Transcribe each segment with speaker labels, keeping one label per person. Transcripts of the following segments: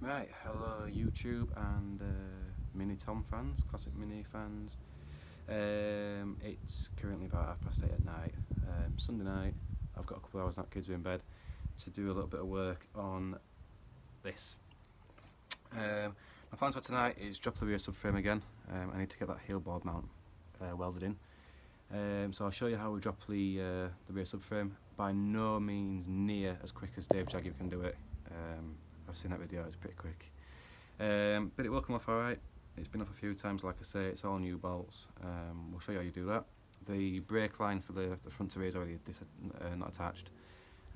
Speaker 1: Right, hello YouTube and Mini Tom fans, classic Mini fans. It's currently about 8:30 at night, Sunday night. I've got a couple of hours now, kids are in bed, to do a little bit of work on this. My plans for tonight is drop the rear subframe again. I need to get that heel board mount welded in. So I'll show you how we drop the rear subframe. By no means near as quick as Dave Jagger can do it. I've seen that video, it's pretty quick. But it will come off alright. It's been off a few times, like I say, it's all new bolts. We'll show you how you do that. The brake line for the front to rear is already not attached.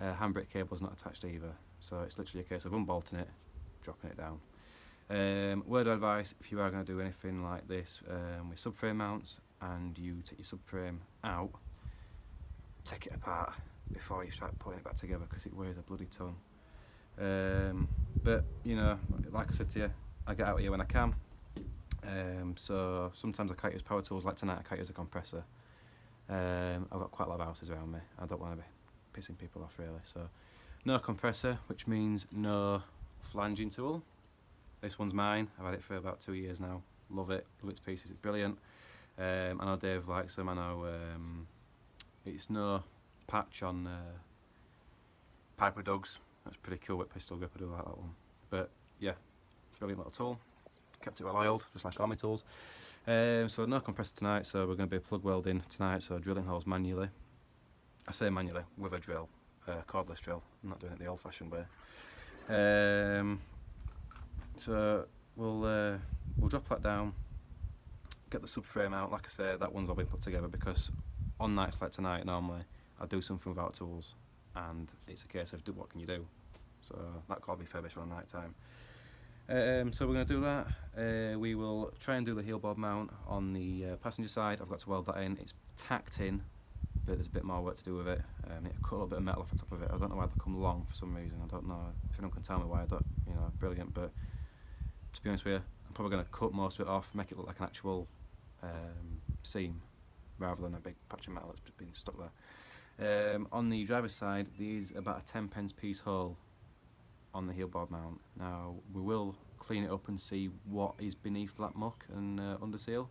Speaker 1: Handbrake cable is not attached either. So it's literally a case of unbolting it, dropping it down. Word of advice, if you are going to do anything like this with subframe mounts and you take your subframe out, take it apart before you start putting it back together because it weighs a bloody ton. But you know, like I said to you, I get out here when I can. So sometimes I can't use power tools, like tonight I can't use a compressor. I've got quite a lot of houses around me, I don't want to be pissing people off really, so no compressor, which means no flanging tool. This one's mine, I've had it for about 2 years now, love it, love its pieces, it's brilliant. I know Dave likes them, I know it's no patch on Piper Dogs. That's pretty cool with pistol grip, I do like that one. But yeah, brilliant little tool. Kept it well oiled, just like all my tools. So no compressor tonight, so we're going to be plug welding tonight, so drilling holes manually. I say manually, with a drill, cordless drill. I'm not doing it the old fashioned way. So we'll drop that down, get the subframe out. Like I say, that one's all been put together because on nights like tonight, normally I do something without tools. And it's a case of what can you do, so that can't be finished on night time. So we're going to do that. We will try and do the heel board mount on the passenger side. I've got to weld that in. It's tacked in, but there's a bit more work to do with it. I need to cut a little bit of metal off the top of it. I don't know why they come long for some reason. I don't know if anyone can tell me why. I don't, you know, brilliant. But to be honest with you, I'm probably going to cut most of it off, make it look like an actual seam rather than a big patch of metal that's been stuck there. On the driver's side, there's about a 10p piece hole on the heel board mount. Now we will clean it up and see what is beneath that muck and under seal.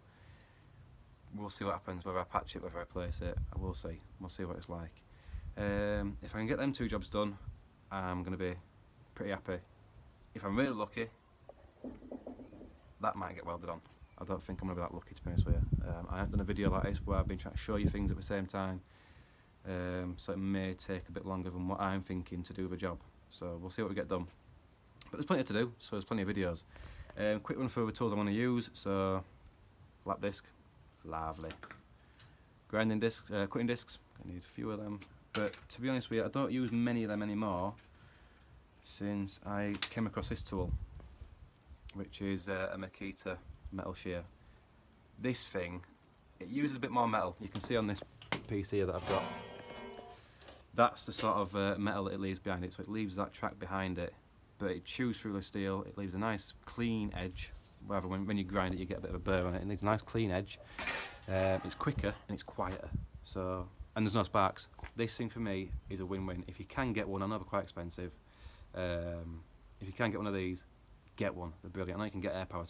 Speaker 1: We'll see what happens, whether I patch it, whether I place it. I will see. We'll see what it's like. If I can get them two jobs done, I'm going to be pretty happy. If I'm really lucky, that might get welded on. I don't think I'm going to be that lucky, to be honest with you. I have done a video like this where I've been trying to show you things at the same time. So it may take a bit longer than what I'm thinking to do the job. So we'll see what we get done. But there's plenty to do, so there's plenty of videos. Quick run through the tools I want to use. So lap disc, lovely. Grinding discs, cutting discs, I need a few of them. But to be honest with you, I don't use many of them anymore since I came across this tool, which is a Makita metal shear. This thing, it uses a bit more metal. You can see on this piece here that I've got, that's the sort of metal it leaves behind it, so it leaves that track behind it, but it chews through the steel. It leaves a nice clean edge, rather when you grind it you get a bit of a burr on it. It needs a nice clean edge. It's quicker and it's quieter, so, and there's no sparks. This thing for me is a win-win. If you can get one, I know they're quite expensive, if you can get one of these, get one, they're brilliant. I know you can get air-powered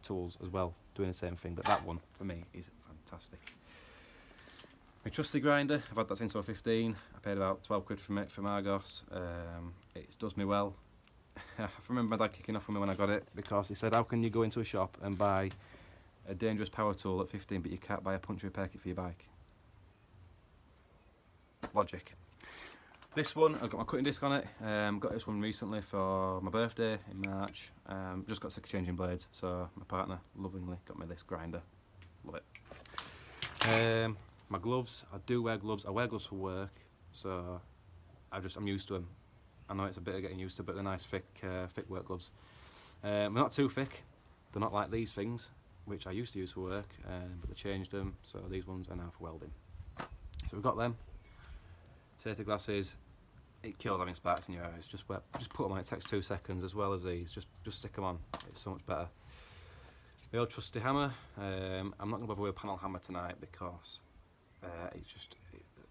Speaker 1: tools as well doing the same thing, but that one for me is fantastic. My trusty grinder, I've had that since I was 15. I paid about 12 quid from it from Argos. It does me well. I remember my dad kicking off on me when I got it because he said, how can you go into a shop and buy a dangerous power tool at 15 but you can't buy a punch repair kit for your bike? Logic. This one, I've got my cutting disc on it. Got this one recently for my birthday in March. Just got sick of changing blades, so my partner lovingly got me this grinder. Love it. My gloves, I do wear gloves. I wear gloves for work, so I'm used to them. I know it's a bit of getting used to, but they're nice thick work gloves. They're not too thick. They're not like these things, which I used to use for work, but they changed them, so these ones are now for welding. So we've got them. Safety glasses. It kills having sparks in your eyes. Just put them on. It takes 2 seconds, as well as these. Just stick them on. It's so much better. The old trusty hammer. I'm not going to bother with a panel hammer tonight because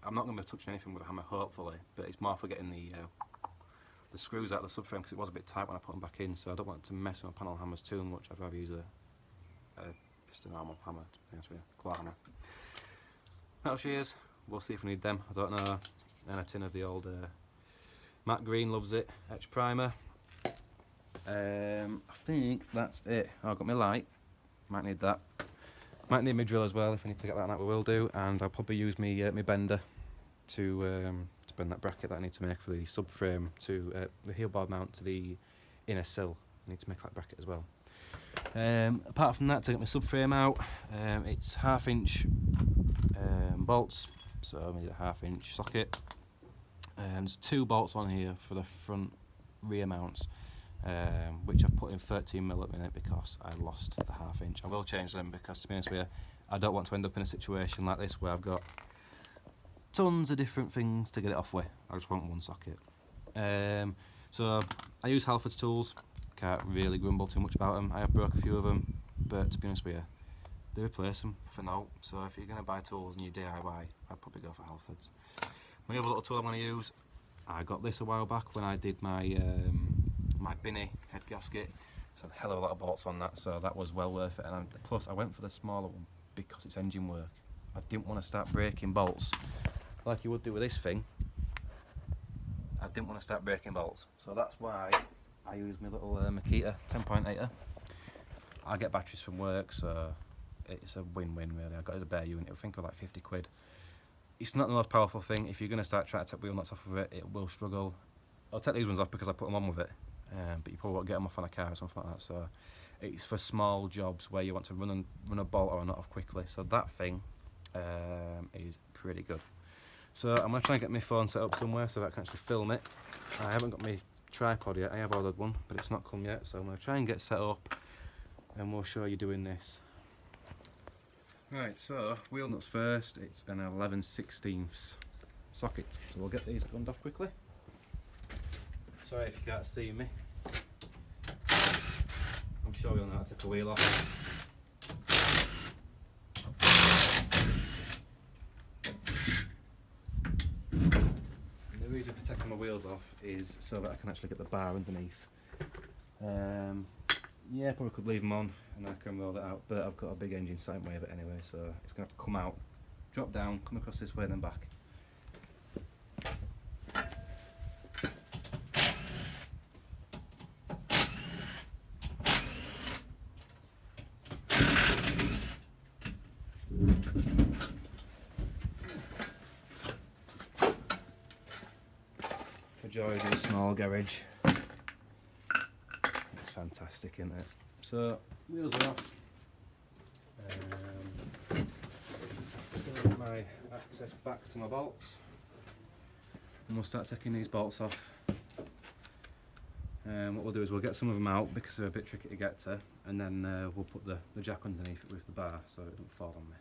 Speaker 1: I'm not going to be touching anything with a hammer, hopefully, but it's more for getting the the screws out of the subframe because it was a bit tight when I put them back in, so I don't want to mess with my panel hammers too much. I'd rather use just a normal hammer, to be honest with you, claw hammer. Metal shears, we'll see if we need them, I don't know. And a tin of the old Matt Green loves it, etch primer. I think that's it. Oh, I've got my light, might need that. Might need my drill as well, if I need to get that out we will do, and I'll probably use my bender to bend that bracket that I need to make for the subframe to the heel bar mount to the inner sill. I need to make that bracket as well. Apart from that, to get my subframe out, it's 1/2 inch bolts, so I need a 1/2 inch socket. There's 2 bolts on here for the front rear mounts, which I've put in 13mm at the minute because I lost the 1/2 inch. I will change them because, to be honest with you, I don't want to end up in a situation like this where I've got tons of different things to get it off with. I just want one socket. So I use Halford's tools, can't really grumble too much about them. I have broke a few of them, but to be honest with you, they replace them for now. So if you're going to buy tools and you DIY, I'd probably go for Halford's. My other little tool I'm going to use, I got this a while back when I did my my Binny head gasket. So a hell of a lot of bolts on that, so that was well worth it. And plus I went for the smaller one because it's engine work. I didn't want to start breaking bolts like you would do with this thing. I didn't want to start breaking bolts, so that's why I use my little Makita 10.8er. I get batteries from work, so it's a win-win really. I got it as a bare unit, I think of like 50 quid. It's not the most powerful thing. If you're going to start trying to take wheel nuts off of it, it will struggle. I'll take these ones off because I put them on with it, but you probably won't get them off on a car or something like that. So it's for small jobs where you want to run a bolt or a nut off quickly. So that thing is pretty good. So I'm going to try and get my phone set up somewhere so that I can actually film it. I haven't got my tripod yet. I have ordered one, but it's not come yet. So I'm going to try and get set up and we'll show you doing this. Right, so wheel nuts first. It's an 11/16 socket. So we'll get these gunned off quickly. Sorry if you can't see me. I'm sure you'll know how to take a wheel off. The reason for taking my wheels off is so that I can actually get the bar underneath. Yeah, probably could leave them on and I can roll it out, but I've got a big engine side way of it anyway, so it's going to have to come out, drop down, come across this way and then back. The joys of a small garage. It's fantastic, isn't it? So, wheels are off. Get my access back to my bolts. And we'll start taking these bolts off. What we'll do is we'll get some of them out because they're a bit tricky to get to, and then we'll put the jack underneath it with the bar so it doesn't fall on me.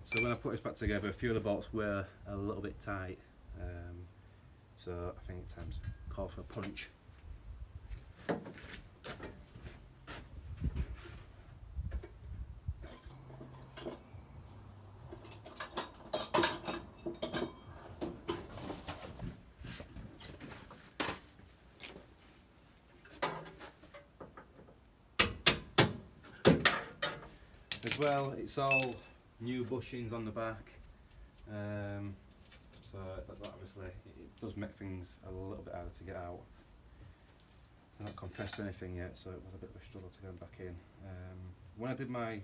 Speaker 1: So when I put this back together, a few of the bolts were a little bit tight, so I think it's time to call for a punch. As well, it's all new bushings on the back, so that obviously it does make things a little bit harder to get out. I've not compressed anything yet, so it was a bit of a struggle to get them back in. When I did my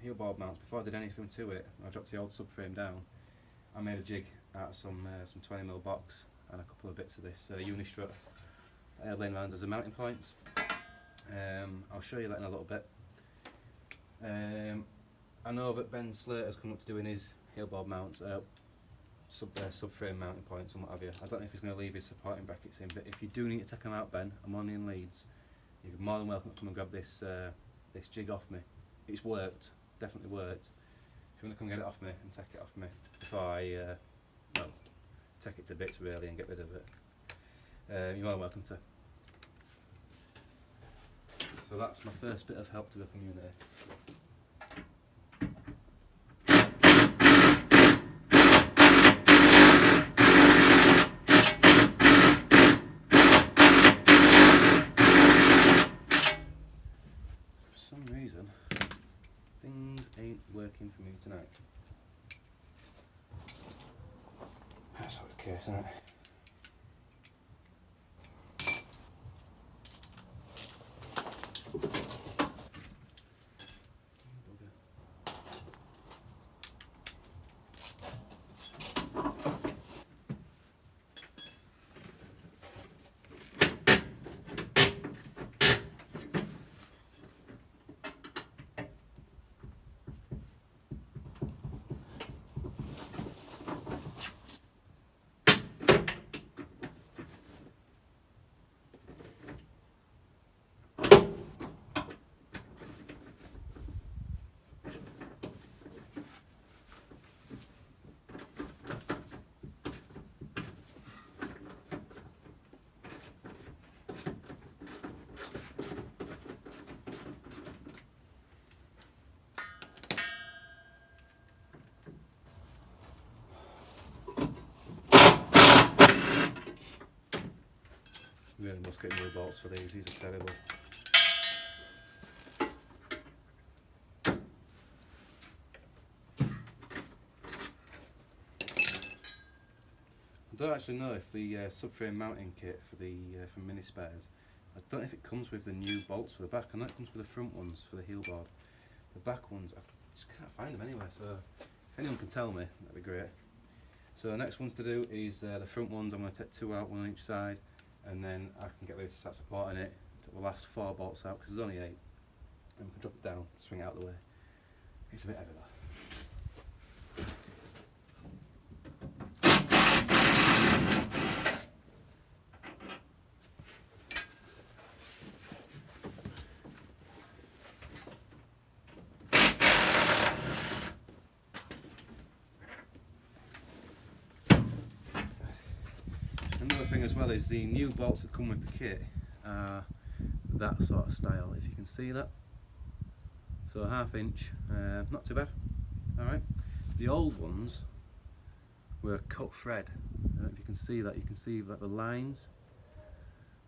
Speaker 1: heel board mounts, before I did anything to it, I dropped the old subframe down. I made a jig out of some 20mm box and a couple of bits of this unistrut that I had laying around as the mounting points. I'll show you that in a little bit. I know that Ben Slater's come up to doing his heelboard mounts, subframe mounting points and what have you. I don't know if he's going to leave his supporting brackets in, but if you do need to take them out, Ben, I'm only in Leeds. You're more than welcome to come and grab this this jig off me. It's worked, definitely worked. If you want to come get it off me and take it off me before I well, take it to bits really and get rid of it, you're more than welcome to. So that's my first bit of help to the community. For some reason, things ain't working for me tonight. That's not the case, isn't it? Really must get new bolts for these are terrible. I don't actually know if the subframe mounting kit for the from Mini Spares, I don't know if it comes with the new bolts for the back. I know it comes with the front ones for the heel board. The back ones, I just can't find them anywhere, so if anyone can tell me, that'd be great. So the next ones to do is the front ones. I'm going to take 2 out, 1 on each side, and then I can get ready to start supporting it. Take the last 4 bolts out because there's only 8, and we can drop it down, swing it out of the way. It's a bit heavy though. Another thing as well is the new bolts that come with the kit are that sort of style, if you can see that. So 1/2 inch, not too bad, alright. The old ones were cut thread, if you can see that, you can see like the lines.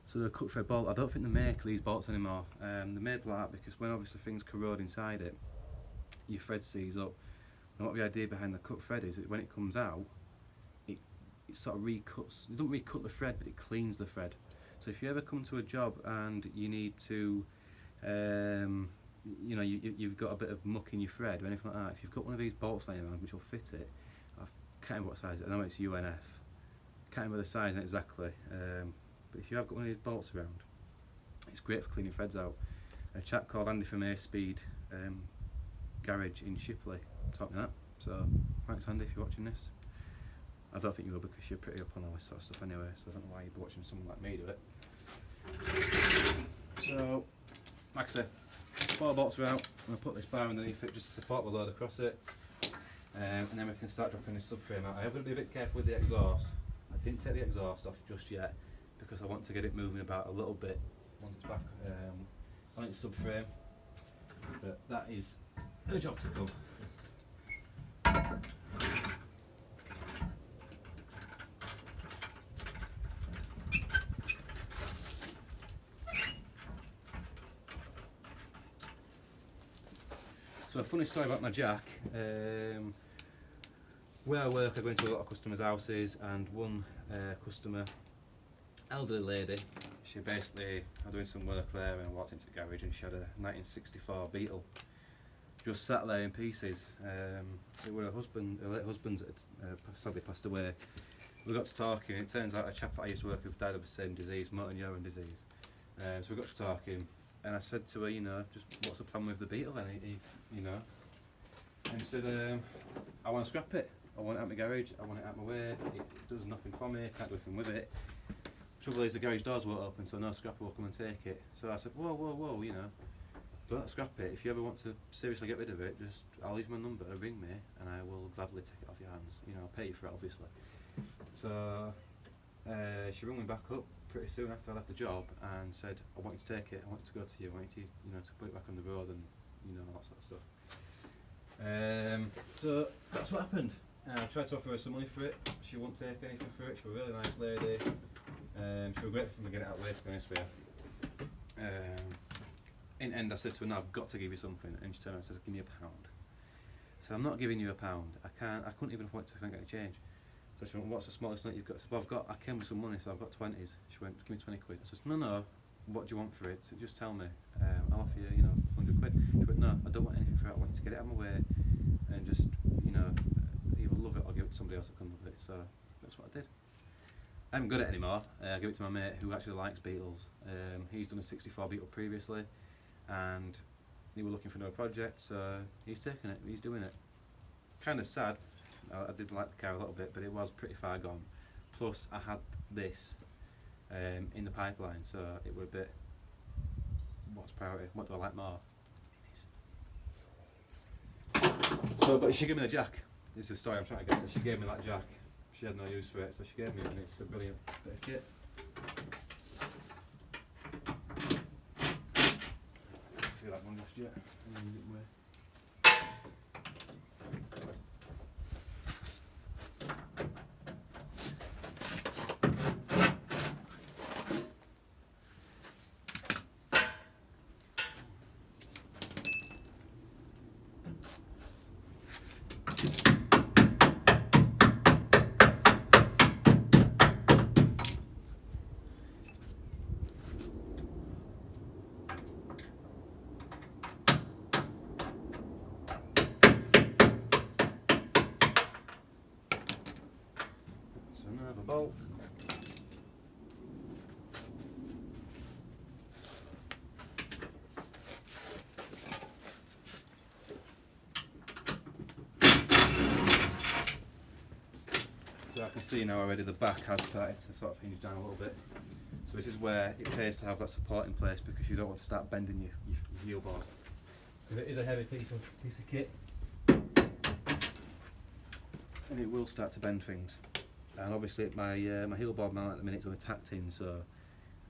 Speaker 1: So they're cut thread bolt. I don't think they make these bolts anymore. They're made like that because when obviously things corrode inside it, your thread sees up. And what the idea behind the cut thread is that when it comes out, it sort of recuts. It doesn't recut the thread, but it cleans the thread. So if you ever come to a job and you need to, you know, you've got a bit of muck in your thread or anything like that, if you've got one of these bolts laying around which will fit it, I can't remember what size it is, I know it's UNF, can't remember the size exactly, but if you have got one of these bolts around, it's great for cleaning threads out. A chap called Andy from A-Speed Garage in Shipley taught me that, so thanks Andy if you're watching this. I don't think you will because you're pretty up on all this sort of stuff anyway, so I don't know why you'd be watching someone like me do it. So, like I said, 4 bolts are out. I'm going to put this bar underneath it just to support the load across it, and then we can start dropping this subframe out. I have got to be a bit careful with the exhaust. I didn't take the exhaust off just yet because I want to get it moving about a little bit once it's back on its subframe, but that is a job to come. So a funny story about my jack. Where I work I go into a lot of customers' houses, and one customer, elderly lady, she basically, I was doing some work there and I walked into the garage and she had a 1964 Beetle. just sat there in pieces. It was her late husband had sadly passed away. We got to talking. It turns out a chap that I used to work with died of the same disease, motor neuron disease. So we got to talking, and I said to her, you know, just what's the plan with the Beetle then? You know, and he said, I want to scrap it. I want it out my garage. I want it out my way. It does nothing for me. I can't do anything with it. Trouble is the garage doors won't open, so no scrapper will come and take it. So I said, whoa, you know, don't scrap it. If you ever want to seriously get rid of it, just I'll leave my number, ring me, and I will gladly take it off your hands. You know, I'll pay you for it, obviously. So she rang me back up pretty soon after I left the job and said, I want you to take it. I want you to go to you. I want you to, you know, to put it back on the road and you know all that sort of stuff. So that's what happened. I tried to offer her some money for it. She wouldn't take anything for it. She was a really nice lady. She was grateful for me getting it out of the way, to be honest with you. In the end, I said to her, no, I've got to give you something. And she turned around and said, give me £1. I said, I'm not giving you £1. I couldn't even afford to get a change. So she went, what's the smallest note you've got? I said, well, I came with some money, so I've got 20s. She went, give me 20 quid. I said, no, what do you want for it? So just tell me. I'll offer you, you know, 100 quid. She went, no, I don't want anything for it. I want you to get it out of my way and just, you know, either love it or give it to somebody else that can love it. So that's what I did. I haven't got it anymore. I give it to my mate who actually likes Beetles. He's done a 64 Beetle previously, and he was looking for another project, so he's taking it. He's doing it. Kind of sad. I did like the car a little bit, but it was pretty far gone. Plus, I had this in the pipeline, so it was a bit. What's priority? What do I like more? So, but she gave me the jack. This is the story I'm trying to get to. She gave me that jack. She had no use for it, so she gave me it, and it's a brilliant bit of kit. See that one just yet? Use it with. Another bolt. So I can see now already the back has started to sort of hinge down a little bit. So this is where it pays to have that support in place, because you don't want to start bending your heel bar. Because it is a heavy piece of kit, and it will start to bend things. And obviously my heel board mount at the minute is only tacked in, so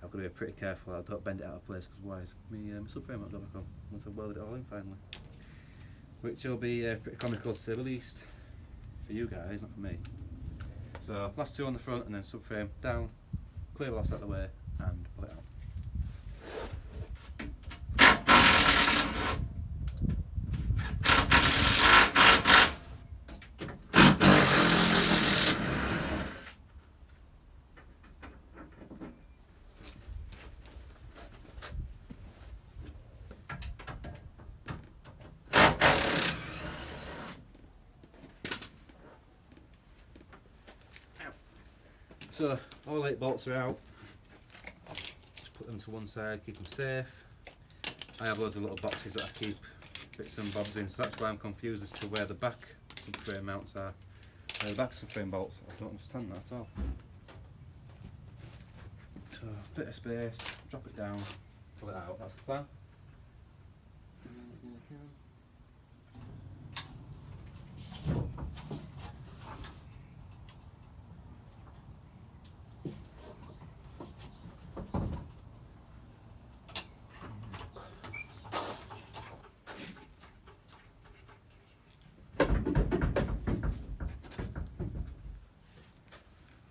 Speaker 1: I've got to be pretty careful I don't bend it out of place, because otherwise my subframe won't go back on once I've welded it all in finally. Which will be pretty comical to say the least, for you guys, not for me. So last two on the front and then subframe down, clear the loss out of the way and pull it out. So all 8 bolts are out. Just put them to one side, keep them safe. I have loads of little boxes that I keep bits and bobs in, so that's why I'm confused as to where the back subframe mounts are. The back subframe bolts, I don't understand that at all. So a bit of space, drop it down, pull it out, that's the plan.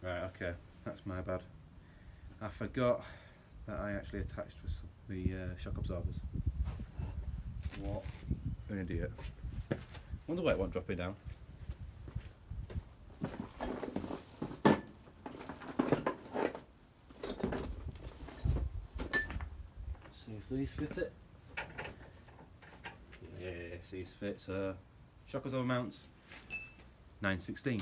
Speaker 1: Right, okay, that's my bad. I forgot that I actually attached with the shock absorbers. What an idiot. Wonder why it won't drop it down. See if these fit it. Yes. sees fit. So shock absorber mounts, 9/16.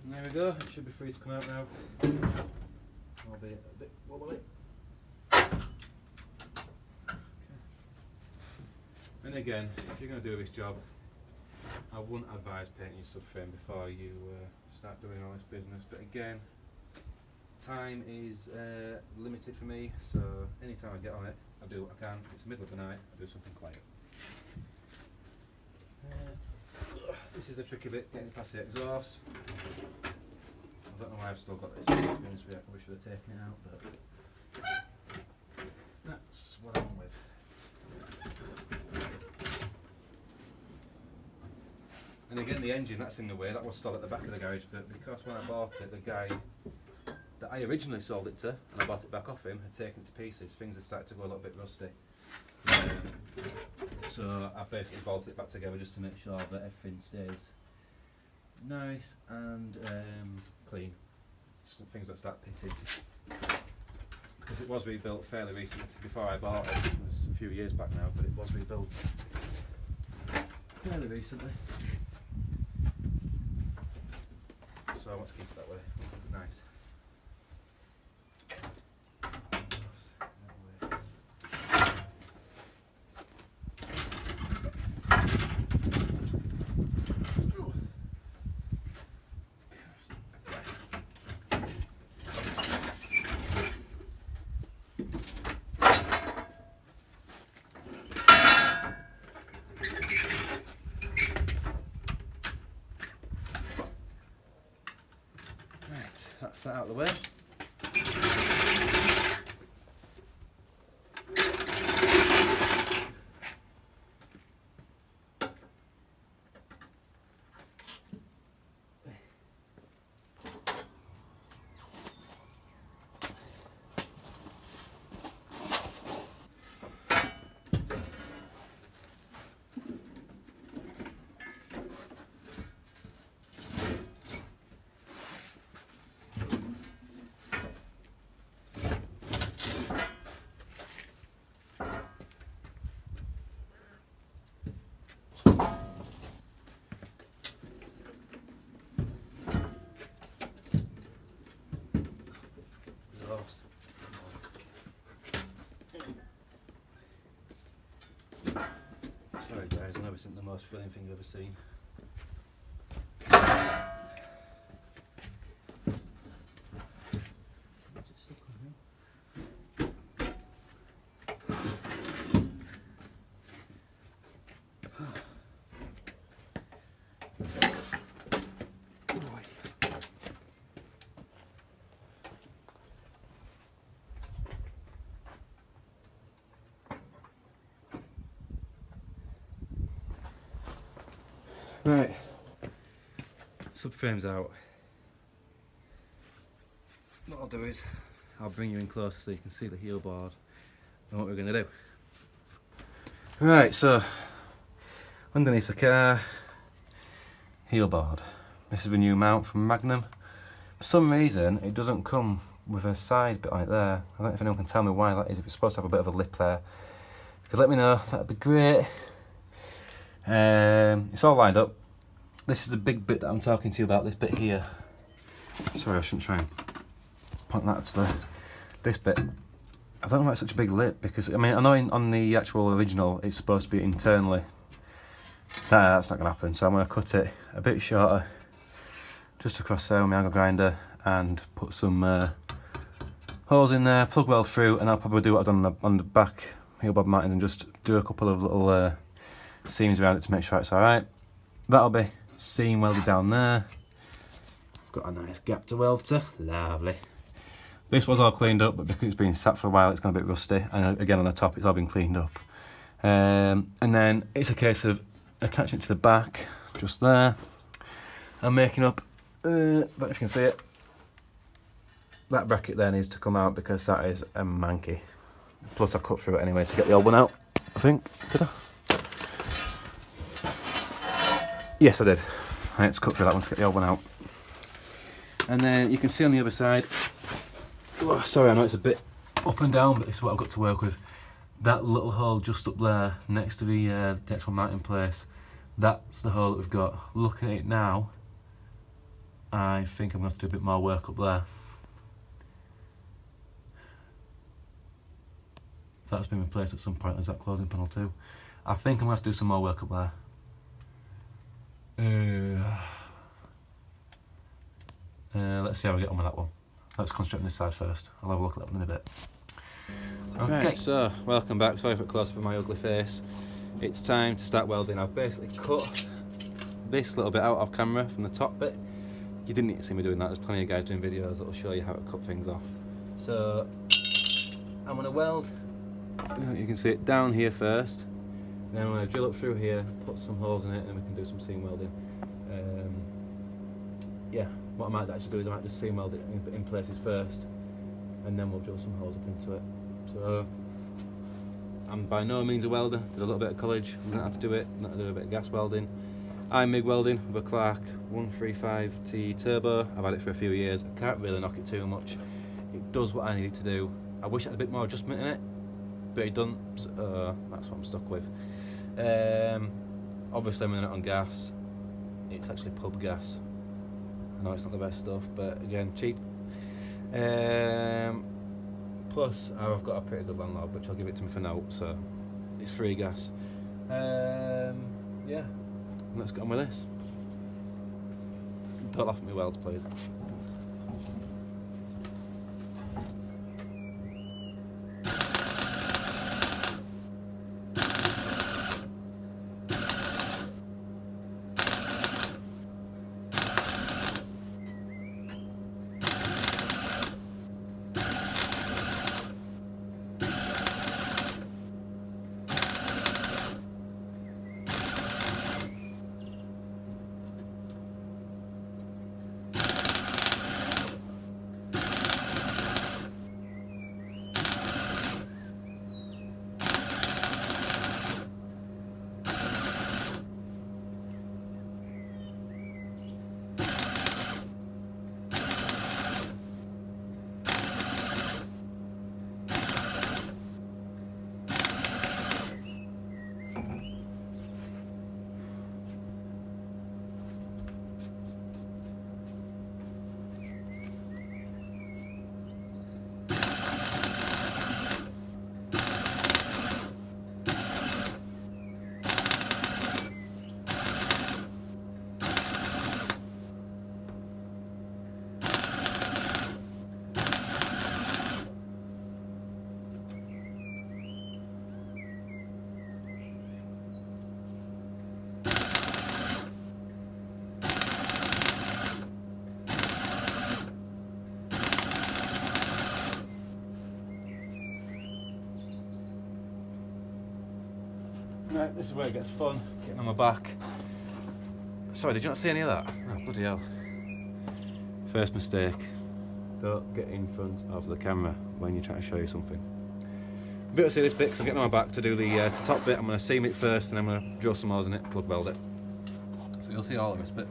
Speaker 1: There we go, it should be free to come out now. Albeit a bit wobbly. Okay. And again, if you're going to do this job, I wouldn't advise painting your subframe before you start doing all this business. But again, time is limited for me, so anytime I get on it, I do what I can. If it's the middle of the night, I do something quiet. This is the tricky bit, getting past the exhaust. I don't know why I've still got this, to be honest with you. I probably should have taken it out, but that's what I'm with. And again, the engine, that's in the way. That was still at the back of the garage, but because when I bought it, the guy that I originally sold it to, and I bought it back off him, had taken it to pieces. Things had started to go a little bit rusty. So I basically bolted it back together just to make sure that everything stays nice and clean. Some things that start pitting. Because it was rebuilt fairly recently. Before I bought it, it was a few years back now, but it was rebuilt fairly recently. So I want to keep it that way. Nice. That's that out of the way. Sorry guys, I know this isn't the most filling thing you've ever seen. Right, subframe's out. What I'll do is, I'll bring you in closer so you can see the heel board and what we're going to do. Right, so underneath the car, heel board. This is the new mount from Magnum. For some reason, it doesn't come with a side bit on it there. I don't know if anyone can tell me why that is, if it's supposed to have a bit of a lip there. If you could let me know, that'd be great. It's all lined up. This is the big bit that I'm talking to you about, this bit here. Sorry, I shouldn't try and point that to this bit. I don't know why it's such a big lip, because I mean, I know on the actual original it's supposed to be internally. That's not going to happen, so I'm going to cut it a bit shorter, just across there with my angle grinder, and put some holes in there, plug weld through, and I'll probably do what I've done on the back heel bob mounting and just do a couple of little seams around it to make sure it's alright. That'll be seam welded down there. Got a nice gap to weld to. Lovely. This was all cleaned up, but because it's been sat for a while, it's gone a bit rusty. And again, on the top, it's all been cleaned up. And then it's a case of attaching it to the back, just there. I'm making up, don't know if you can see it, that bracket there needs to come out because that is a manky. Plus I cut through it anyway to get the old one out, I think. Did I? Yes, I did. I had to cut through that one to get the old one out. And then you can see on the other side, oh, sorry, I know it's a bit up and down, but this is what I've got to work with. That little hole just up there next to the actual mounting place, that's the hole that we've got. Looking at it now, I think I'm going to have to do a bit more work up there. So that's been replaced at some point. There's that closing panel too. I think I'm going to have to do some more work up there. Let's see how we get on with that one. Let's concentrate on this side first. I'll have a look at that one in a bit. Okay, right, so welcome back. Sorry for a close up of my ugly face. It's time to start welding. I've basically cut this little bit out of camera from the top bit. You didn't need to see me doing that. There's plenty of guys doing videos that will show you how to cut things off. So I'm going to weld, you can see it down here first. Then I'm going to drill up through here, put some holes in it, and we can do some seam welding. Yeah, what I might actually do is I might just seam weld it in places first, and then we'll drill some holes up into it. So I'm by no means a welder. Did a little bit of college, learned how to do it, learned how to do a bit of gas welding. I'm MIG welding with a Clark 135T turbo. I've had it for a few years. I can't really knock it too much. It does what I need it to do. I wish it had a bit more adjustment in it, but it doesn't, so that's what I'm stuck with. Obviously I'm running it on gas. It's actually pub gas. I know it's not the best stuff, but again, cheap. Plus I've got a pretty good landlord, which I'll give it to me for now, so it's free gas. Yeah, let's get on with this. Don't laugh at me welds, please. Right, this is where it gets fun, getting on my back. Sorry, did you not see any of that? Oh, bloody hell. First mistake. Don't get in front of the camera when you're trying to show you something. You'll be able to see this bit because I'm getting on my back to do the top bit. I'm going to seam it first and then I'm going to drill some holes in it, plug weld it. So you'll see all of this bit.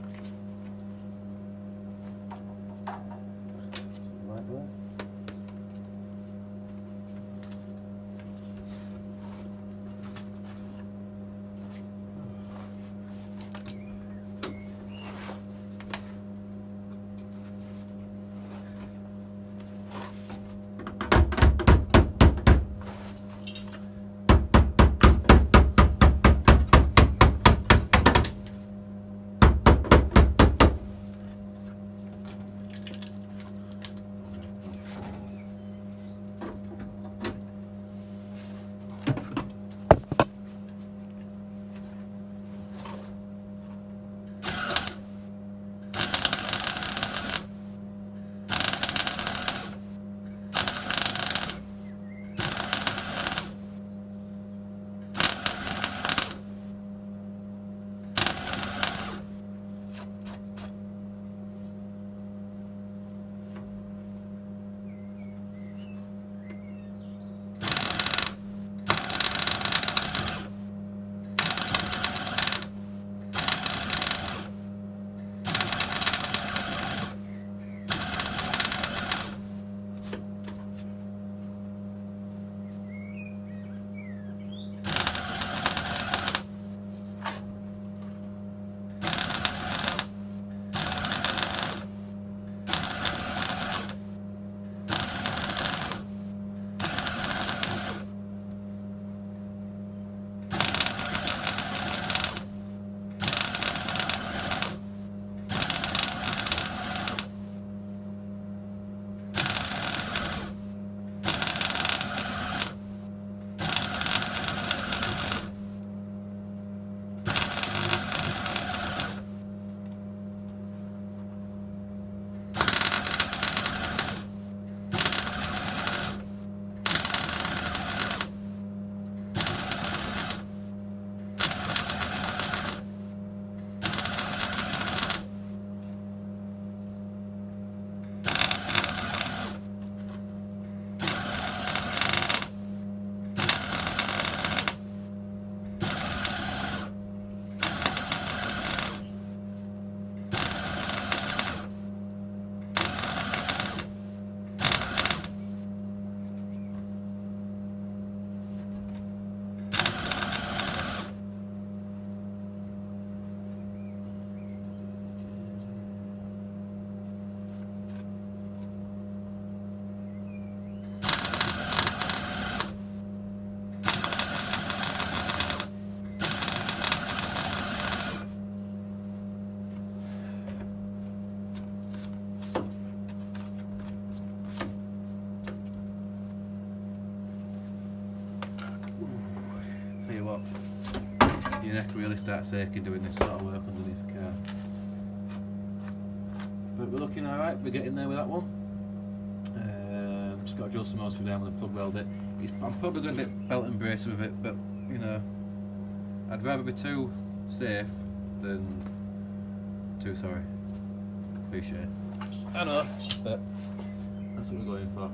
Speaker 1: Right there. thought your neck really starts aching doing this sort of work underneath the car. But we're looking alright, we're getting there with that one. Just got to drill some holes through there with a plug weld it. I'm probably going to bit belt and brace with it, but you know, I'd rather be too safe than too sorry. Cliche. I know, but that's what we're going for.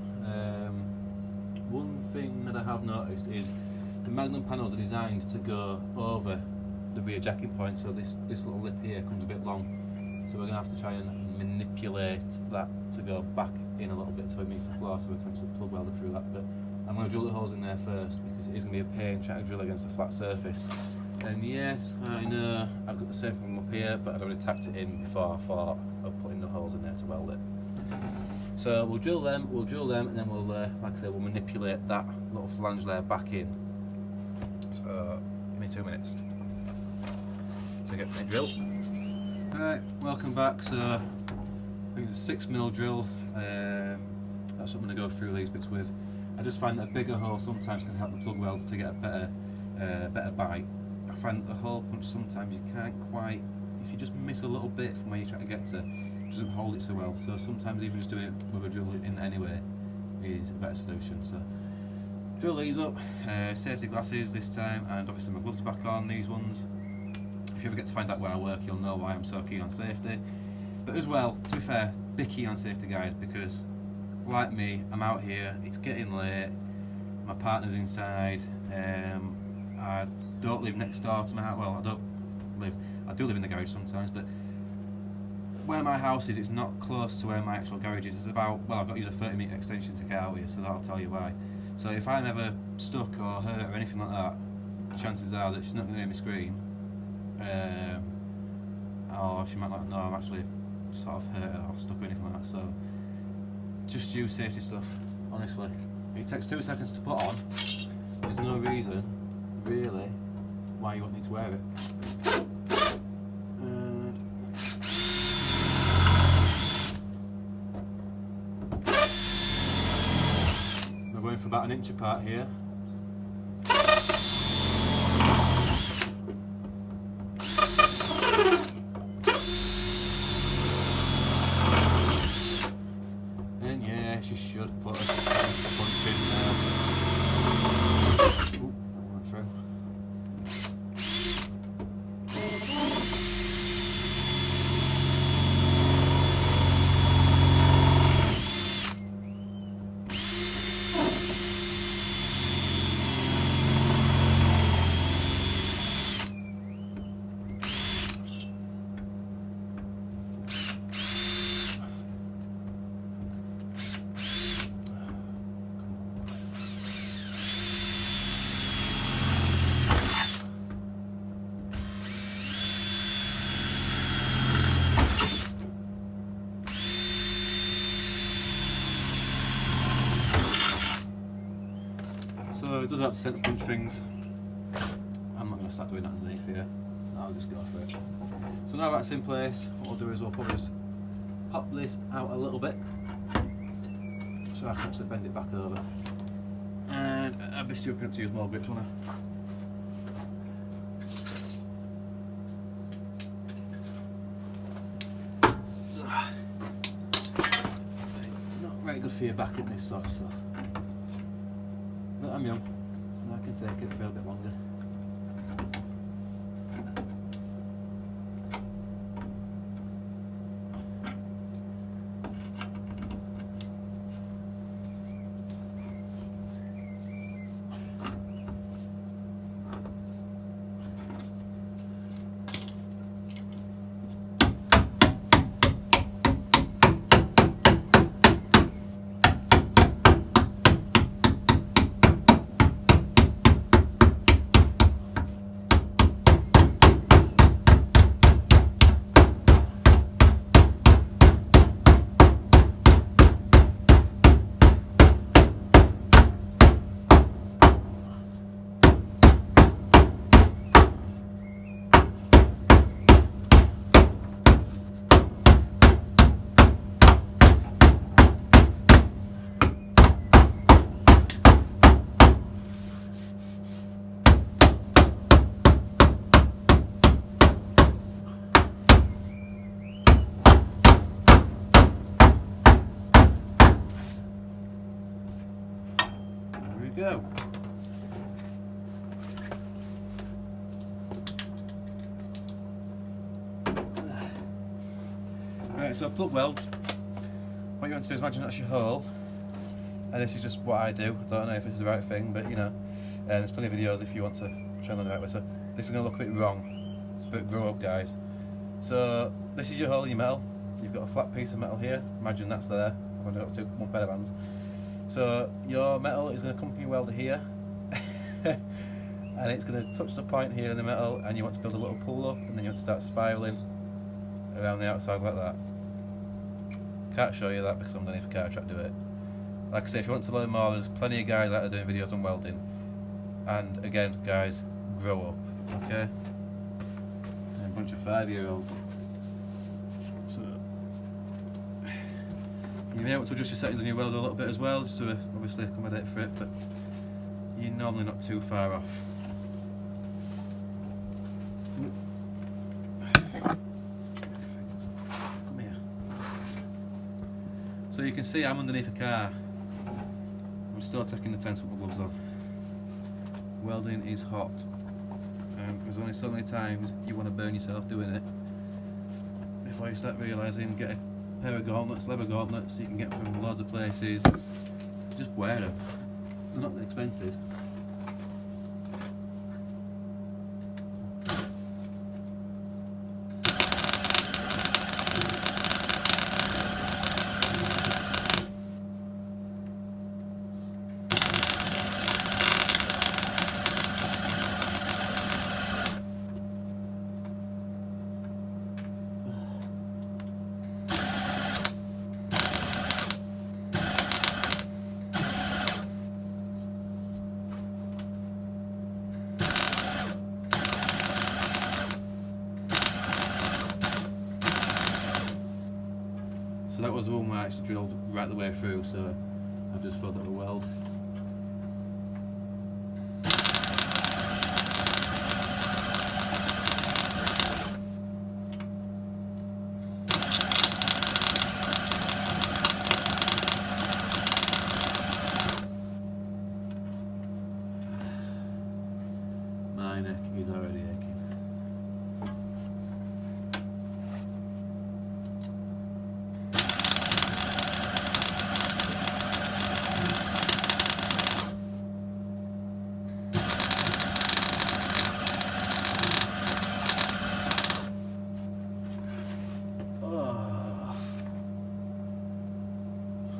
Speaker 1: One thing that I have noticed is the Magnum panels are designed to go over the rear jacking point, so this little lip here comes a bit long. So we're going to have to try and manipulate that to go back in a little bit so it meets the floor, so we can actually plug weld it through that. But I'm going to drill the holes in there first because it is going to be a pain trying to drill against a flat surface. And yes, I know I've got the same thing up here, but I'd already tacked it in before I thought of putting the holes in there to weld it. So we'll drill them, and then we'll, like I say, we'll manipulate that little flange layer back in. So give me 2 minutes to get my drill. Right, welcome back. So I think it's a 6mm drill. That's what I'm going to go through these bits with. I just find that a bigger hole sometimes can help the plug welds to get a better bite. I find that the hole punch sometimes you can't quite, if you just miss a little bit from where you're trying to get to, it doesn't hold it so well. So sometimes even just doing it with a drill in anyway is a better solution. So drill these up, safety glasses this time, and obviously my gloves are back on, these ones. If you ever get to find out where I work, you'll know why I'm so keen on safety. But as well, to be fair, big keen on safety, guys, because like me, I'm out here, it's getting late, my partner's inside, I don't live next door to my house. Well, I do live in the garage sometimes, but where my house is, it's not close to where my actual garage is. It's about, well, I've got to use a 30-metre extension to get out here, so that'll tell you why. So if I'm ever stuck or hurt or anything like that, chances are that she's not going to hear me scream. Or she might not know I'm actually sort of hurt or stuck or anything like that. So just use safety stuff, honestly. It takes 2 seconds to put on. There's no reason, really, why you wouldn't need to wear it. We're going for about 1 inch apart here. And yeah, she should put a punch in there. Ooh, that went through. So it does have to centre punch things. I'm not going to start doing that underneath here. I'll just go for it. So now that's in place, what we'll do is we'll pop this out a little bit so I can actually bend it back over. And I'd be stupid not to use more grips, wouldn't I? Not very good for your back in this sort of stuff. But I'm young, and I can take it for a bit longer. we go. Right, so plug welds. What you want to do is imagine that's your hole, and this is just what I do. I don't know if this is the right thing, but you know, there's plenty of videos if you want to try and learn the right way. So this is going to look a bit wrong, but grow up, guys. So this is your hole in your metal. You've got a flat piece of metal here. Imagine that's there. I've only got one pair of hands. So your metal is going to come from your welder here, and it's going to touch the point here in the metal, and you want to build a little pull up, and then you want to start spiraling around the outside like that. Can't show you that because I'm underneath a car track do it. Like I say, if you want to learn more, there's plenty of guys out there doing videos on welding. And again, guys, grow up, okay? And a bunch of 5-year-olds. So you may want to adjust your settings on your welder a little bit as well, just to obviously accommodate for it, but you're normally not too far off. Come here. So you can see I'm underneath a car. I'm still taking the time to put my gloves on. Welding is hot. There's only so many times you want to burn yourself doing it before you start realising, get a pair of gauntlets, leather gauntlets, so you can get from loads of places. Just wear them. They're not that expensive. So that was the one where I actually drilled right the way through, so I've just filled it with a weld. My neck is already aching.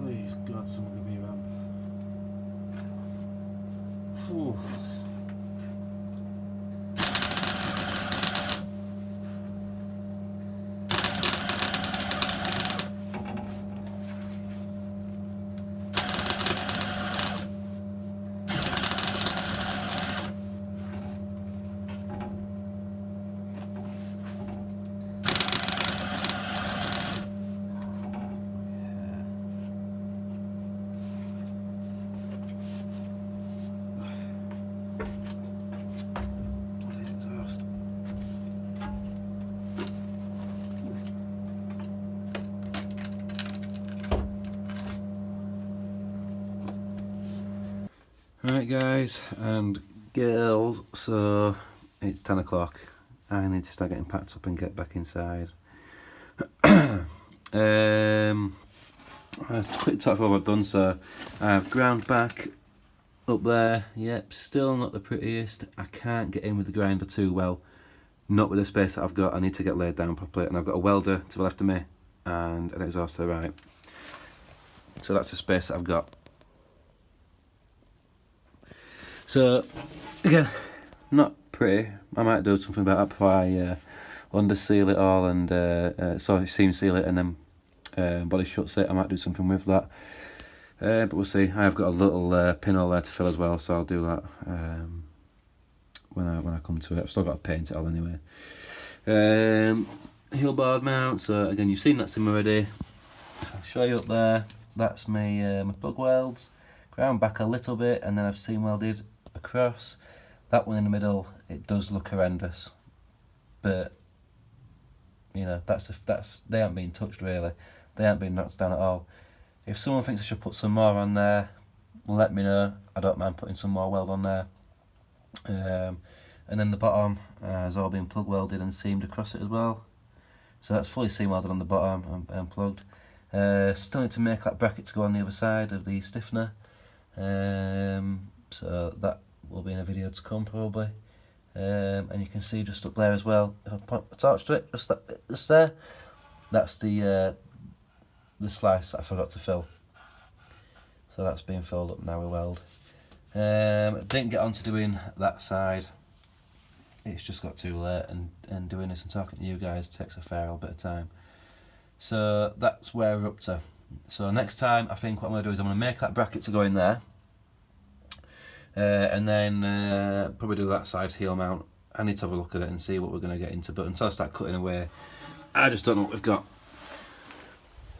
Speaker 1: Please, God, someone give me a ramp. Whew. Right guys and girls, so it's 10 o'clock. I need to start getting packed up and get back inside. A quick talk about what I've done. So I've ground back up there. Yep, still not the prettiest. I can't get in with the grinder too well. Not with the space that I've got. I need to get laid down properly, and I've got a welder to the left of me and an exhaust to the right. So that's the space that I've got. So again, not pretty. I might do something about that before I under seal it all and seam seal it and then body shuts it. I might do something with that, but we'll see. I've got a little pinhole there to fill as well, so I'll do that when I come to it. I've still got to paint it all anyway. Heel board mount. So again, you've seen that sim already. I'll show you up there. That's my plug welds. Ground back a little bit, and then I've seam welded across. That one in the middle, it does look horrendous, but you know, they haven't been touched really. They haven't been knocked down at all. If someone thinks I should put some more on there, let me know. I don't mind putting some more weld on there. And then the bottom has all been plug welded and seamed across it as well. So that's fully seam welded on the bottom and plugged. Still need to make that bracket to go on the other side of the stiffener. So that will be in a video to come probably. And you can see just up there as well, if I point my torch to it, just there, that's the slice that I forgot to fill. So that's being filled up now with weld. Didn't get on to doing that side. It's just got too late, and doing this and talking to you guys takes a fair old bit of time. So that's where we're up to. So next time, I think what I'm going to do is I'm going to make that bracket to go in there. And then probably do that side heel mount. I need to have a look at it and see what we're going to get into, but until I start cutting away, I just don't know what we've got.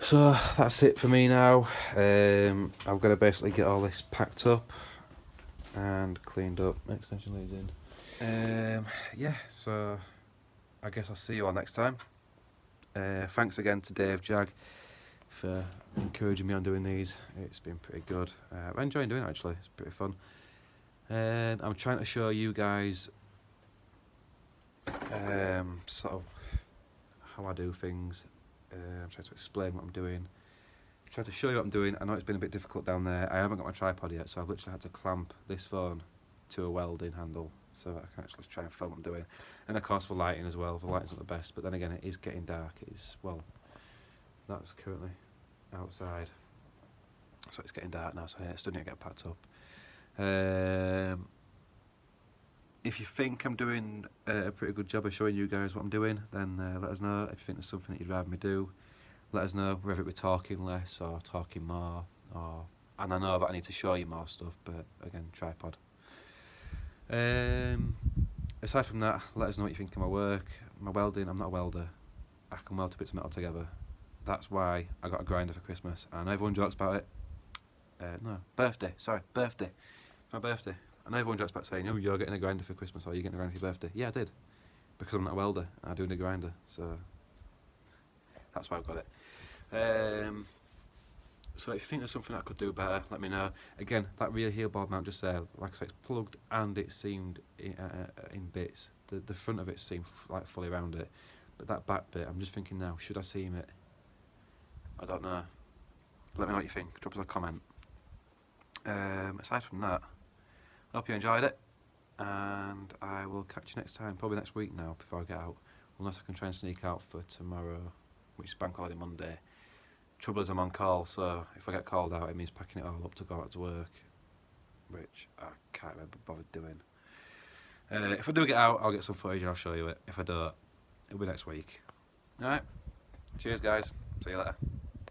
Speaker 1: So that's it for me now. I've got to basically get all this packed up and cleaned up. Extension leads in. Yeah, so I guess I'll see you all next time. Thanks again to Dave Jag for encouraging me on doing these. It's been pretty good. I'm enjoying doing it actually, it's pretty fun. I'm trying to show you guys sort of how I do things. I'm trying to explain what I'm doing. Trying to show you what I'm doing. I know it's been a bit difficult down there. I haven't got my tripod yet, so I've literally had to clamp this phone to a welding handle so that I can actually try and film what I'm doing. And of course for lighting as well. The lighting's not the best, but then again it is getting dark. It is, well, that's currently outside, so it's getting dark now, so yeah, it's still need to get packed up. If you think I'm doing a pretty good job of showing you guys what I'm doing, then let us know. If you think there's something that you'd rather me do, let us know, whether it be talking less or talking more, and I know that I need to show you more stuff, but again, tripod. Aside from that, let us know what you think of my work. My welding, I'm not a welder. I can weld two bits of metal together. That's why I got a grinder for Christmas. I know everyone jokes about it. Birthday. My birthday. I know everyone jokes about saying, oh, you're getting a grinder for Christmas, or you're getting a grinder for your birthday. Yeah, I did. Because I'm not a welder, I do need a grinder, so that's why I've got it. So if you think there's something I could do better, let me know. Again, that rear heel board mount just there, like I say, it's plugged and it's seamed in bits. The front of it seemed like fully around it, but that back bit, I'm just thinking now, should I seam it? I don't know. Let me know what you think. Drop us a comment. Aside from that, I hope you enjoyed it, and I will catch you next time, probably next week now before I get out, unless I can try and sneak out for tomorrow, which is Bank Holiday Monday. Trouble is I'm on call, so if I get called out it means packing it all up to go out to work, which I can't remember bothered doing. If I do get out, I'll get some footage and I'll show you it. If I don't, it'll be next week. Alright, cheers guys, see you later.